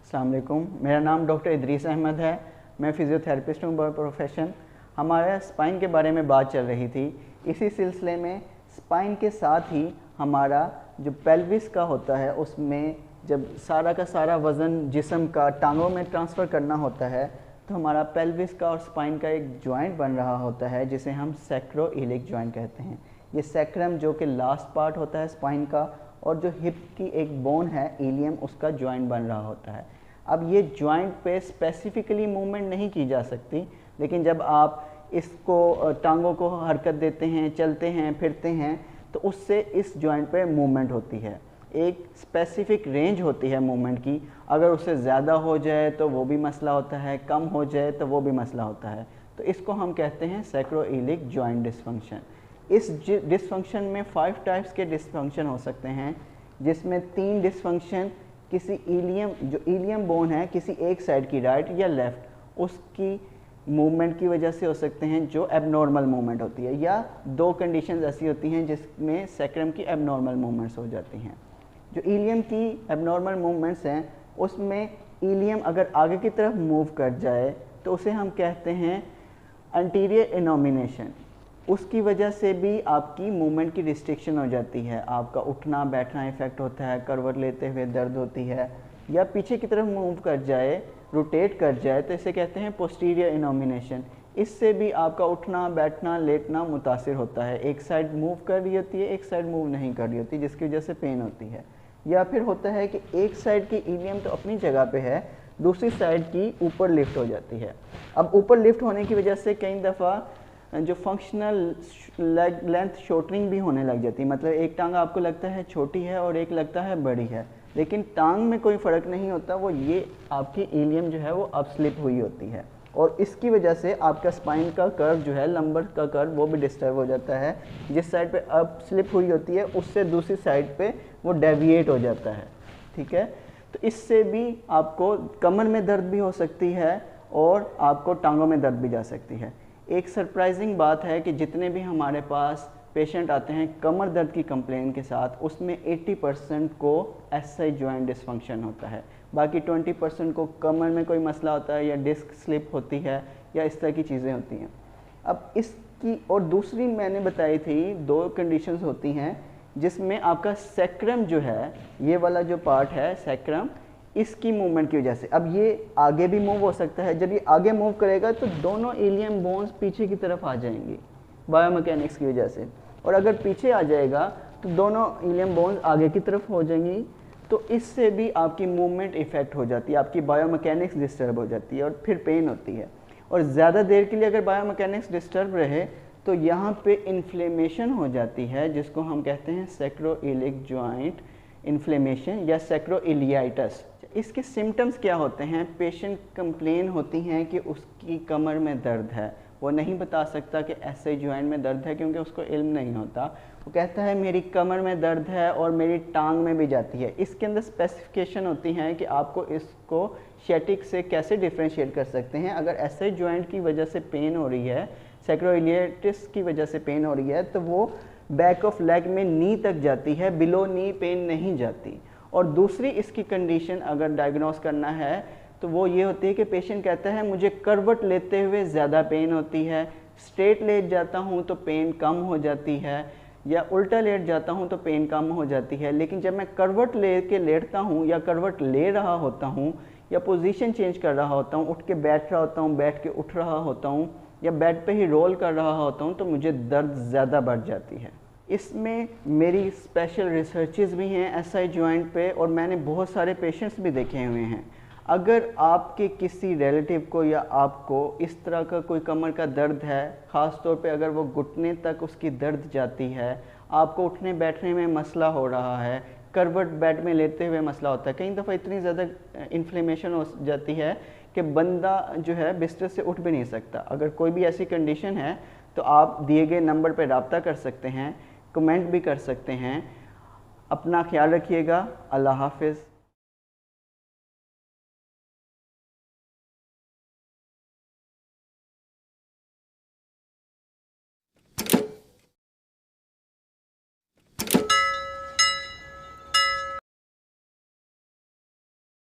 अस्सलाम वालेकुम। मेरा नाम डॉक्टर इदरीस अहमद है। मैं फ़िज़ियोथेरेपिस्ट हूँ बाय प्रोफेशन। हमारे स्पाइन के बारे में बात चल रही थी। इसी सिलसिले में स्पाइन के साथ ही हमारा जो पेल्विस का होता है, उसमें जब सारा का सारा वज़न जिस्म का टांगों में ट्रांसफ़र करना होता है, तो हमारा पेल्विस का और स्पाइन का एक जॉइंट बन रहा होता है जिसे हम सैक्रोइलिक जॉइंट कहते हैं। ये सैक्रम जो कि लास्ट पार्ट होता है स्पाइन का, और जो हिप की एक बोन है इलियम, उसका जॉइंट बन रहा होता है। अब ये जॉइंट पे स्पेसिफिकली मूवमेंट नहीं की जा सकती, लेकिन जब आप इसको टांगों को हरकत देते हैं, चलते हैं, फिरते हैं, तो उससे इस जॉइंट पे मूवमेंट होती है। एक स्पेसिफिक रेंज होती है मूवमेंट की। अगर उससे ज़्यादा हो जाए तो वो भी मसला होता है, कम हो जाए तो वो भी मसला होता है। तो इसको हम कहते हैं सैक्रोइलिक जॉइंट डिसफंक्शन। इस डिसफंक्शन में 5 टाइप्स के डिसफंक्शन हो सकते हैं, जिसमें 3 डिसफंक्शन किसी इलियम, जो इलियम बोन है किसी एक साइड की, राइट या लेफ़्ट, उसकी मूवमेंट की वजह से हो सकते हैं, जो एबनॉर्मल मूवमेंट होती है, या 2 कंडीशंस ऐसी होती हैं जिसमें सैक्रम की एबनॉर्मल मूवमेंट्स हो जाती हैं। जो इलियम की एबनॉर्मल मूवमेंट्स हैं, उसमें इलियम अगर आगे की तरफ मूव कर जाए तो उसे हम कहते हैं एंटीरियर इनोमिनेशन। उसकी वजह से भी आपकी मूवमेंट की रिस्ट्रिक्शन हो जाती है, आपका उठना बैठना इफ़ेक्ट होता है, करवट लेते हुए दर्द होती है, या पीछे की तरफ मूव कर जाए, रोटेट कर जाए, तो इसे कहते हैं पोस्टीरियर इनोमिनेशन। इससे भी आपका उठना बैठना लेटना मुतासिर होता है। एक साइड मूव कर रही होती है, एक साइड मूव नहीं कर रही होती, जिसकी वजह से पेन होती है। या फिर होता है कि एक साइड की इलियम तो अपनी जगह पे है, दूसरी साइड की ऊपर लिफ्ट हो जाती है। अब ऊपर लिफ्ट होने की वजह से कई दफ़ा जो फंक्शनल लेंथ शॉर्टनिंग भी होने लग जाती है। मतलब एक टांग आपको लगता है छोटी है और एक लगता है बड़ी है, लेकिन टांग में कोई फ़र्क नहीं होता, वो ये आपकी इलियम जो है वो अप स्लिप हुई होती है, और इसकी वजह से आपका स्पाइन का कर्व जो है, लंबर का कर्व, वो भी डिस्टर्ब हो जाता है। जिस साइड पे अप स्लिप हुई होती है उससे दूसरी साइड पे वो डेविएट हो जाता है। ठीक है, तो इससे भी आपको कमर में दर्द भी हो सकती है और आपको टांगों में दर्द भी जा सकती है। एक सरप्राइजिंग बात है कि जितने भी हमारे पास पेशेंट आते हैं कमर दर्द की कंप्लेन के साथ, उसमें 80% को एसआई जॉइंट डिसफंक्शन होता है। बाकी 20% को कमर में कोई मसला होता है, या डिस्क स्लिप होती है, या इस तरह की चीज़ें होती हैं। अब इसकी और दूसरी मैंने बताई थी 2 कंडीशंस होती हैं जिसमें आपका सैक्रम जो है, ये वाला जो पार्ट है सैक्रम, इसकी मूवमेंट की वजह से, अब ये आगे भी मूव हो सकता है। जब ये आगे मूव करेगा तो दोनों इलियम बोन्स पीछे की तरफ आ जाएंगी बायोमैकेनिक्स की वजह से, और अगर पीछे आ जाएगा तो दोनों इलियम बोन्स आगे की तरफ हो जाएंगी। तो इससे भी आपकी मूवमेंट इफ़ेक्ट हो जाती है, आपकी बायोमैकेनिक्स डिस्टर्ब हो जाती है और फिर पेन होती है। और ज़्यादा देर के लिए अगर बायोमैकेनिक्स डिस्टर्ब रहे तो यहाँ पे इन्फ्लेमेशन हो जाती है, जिसको हम कहते हैं सैक्रोइलिक जॉइंट इन्फ्लेमेशन या सैक्रोइलियाइटिस। इसके सिम्टम्स क्या होते हैं? पेशेंट कंप्लेन होती हैं कि उसकी कमर में दर्द है। वो नहीं बता सकता कि ऐसे जॉइंट में दर्द है, क्योंकि उसको इल्म नहीं होता। वो कहता है मेरी कमर में दर्द है और मेरी टांग में भी जाती है। इसके अंदर स्पेसिफिकेशन होती हैं कि आपको इसको शेटिक से कैसे डिफ्रेंशिएट कर सकते हैं। अगर ऐसे जॉइंट की वजह से पेन हो रही है, सैक्रोइलियाइटिस की वजह से पेन हो रही है, तो वो बैक ऑफ लेग में नी तक जाती है, बिलो नी पेन नहीं जाती। और दूसरी इसकी कंडीशन अगर डायग्नोस करना है तो वो ये होती है कि पेशेंट कहता है मुझे करवट लेते हुए ज़्यादा पेन होती है, स्ट्रेट लेट जाता हूँ तो पेन कम हो जाती है, या उल्टा लेट जाता हूँ तो पेन कम हो जाती है, लेकिन जब मैं करवट ले के लेटता हूँ या करवट ले रहा होता हूँ या पोजीशन चेंज कर रहा होता हूँ, उठ के बैठ रहा होता हूँ, बैठ के उठ रहा होता हूँ, या बेड पे ही रोल कर रहा होता हूँ, तो मुझे दर्द ज़्यादा बढ़ जाती है। इसमें मेरी स्पेशल रिसर्चेस भी हैं एसआई जॉइंट पे, और मैंने बहुत सारे पेशेंट्स भी देखे हुए हैं। अगर आपके किसी रिलेटिव को या आपको इस तरह का कोई कमर का दर्द है, ख़ास तौर पे अगर वो घुटने तक उसकी दर्द जाती है, आपको उठने बैठने में मसला हो रहा है, करवट बेड में लेते हुए मसला होता है, कई दफ़ा इतनी ज़्यादा इन्फ्लेमेशन हो जाती है कि बंदा जो है बिस्तर से उठ भी नहीं सकता। अगर कोई भी ऐसी कंडीशन है तो आप दिए गए नंबर पर रब्ता कर सकते हैं, कमेंट भी कर सकते हैं। अपना ख्याल रखिएगा। अल्लाह हाफ़िज़।